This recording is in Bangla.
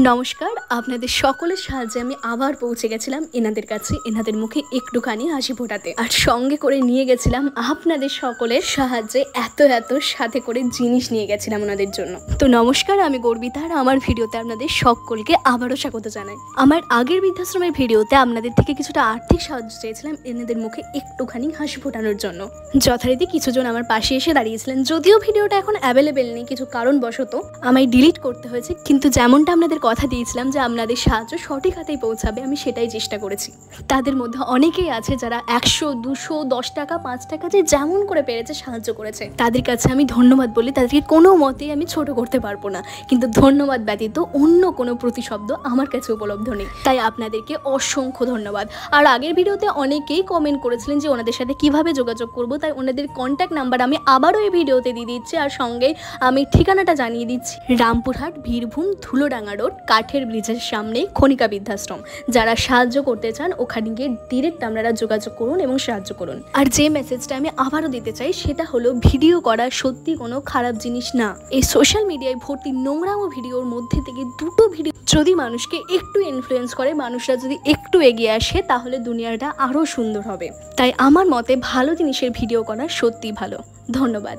নমস্কার, আপনাদের সকলের সাহায্যে আমি আবার পৌঁছে গেছিলাম এনাদের কাছে, এনাদের মুখে একটুখানি হাসি ফোটাতে। আর সঙ্গে করে নিয়ে গেছিলাম আপনাদের সকলের সাহায্যে এত সাথে করে জিনিস নিয়ে গেছিলাম ওনাদের জন্য। তো নমস্কার, আমি গর্বিতা আর আমার ভিডিওতে আপনাদের সকলকে আবারও স্বাগত জানাই। আমার আগের বৃদ্ধাশ্রমের ভিডিওতে আপনাদের থেকে কিছুটা আর্থিক সাহায্য চেয়েছিলাম এনাদের মুখে একটুখানি হাসি ফোটানোর জন্য। যথারীতি কিছুজন আমার পাশে এসে দাঁড়িয়েছিলেন। যদিও ভিডিওটা এখন অ্যাভেলেবেল নেই, কিছু কারণবশত আমায় ডিলিট করতে হয়েছে, কিন্তু যেমনটা আপনাদের কথা দিয়েছিলাম যে আপনাদের সাহায্য সঠিক হাতেই পৌঁছাবে, আমি সেটাই চেষ্টা করেছি। তাদের মধ্যে অনেকেই আছে যারা 100, 200, 10 টাকা, 5 টাকা যে যেমন করে পেরেছে সাহায্য করেছে। তাদের কাছে আমি ধন্যবাদ বলি, তাদেরকে কোনো মতেই আমি ছোট করতে পারবো না, কিন্তু ধন্যবাদ ব্যতীত অন্য কোনো প্রতিশব্দ আমার কাছে উপলব্ধ নেই। তাই আপনাদেরকে অসংখ্য ধন্যবাদ। আর আগের ভিডিওতে অনেকেই কমেন্ট করেছিলেন যে ওনাদের সাথে কিভাবে যোগাযোগ করব, তাই ওনাদের কন্ট্যাক্ট নাম্বার আমি আবারও এই ভিডিওতে দিয়ে দিচ্ছি। আর সঙ্গে আমি ঠিকানাটা জানিয়ে দিচ্ছি, রামপুরহাট, বীরভূম, ধুলোডাঙ্গা রোড, কাঠের ব্রিজের সামনে খনিকা বৃদ্ধাশ্রম। যারা সাহায্য করতে চান ওখানে গিয়ে ডিরেক্ট আপনারা যোগাযোগ করুন এবং সাহায্য করুন। আর যে মেসেজটা আমি আবারও দিতে চাই সেটা হলো, ভিডিও করা সত্যি কোনো খারাপ জিনিস না। এই সোশ্যাল মিডিয়ায় ভর্তি নোংরামো ভিডিওর মধ্যে থেকে দুটো ভিডিও যদি মানুষকে একটু ইনফ্লুয়েন্স করে, মানুষরা যদি একটু এগিয়ে আসে, তাহলে দুনিয়াটা আরও সুন্দর হবে। তাই আমার মতে ভালো জিনিসের ভিডিও করা সত্যি ভালো। ধন্যবাদ।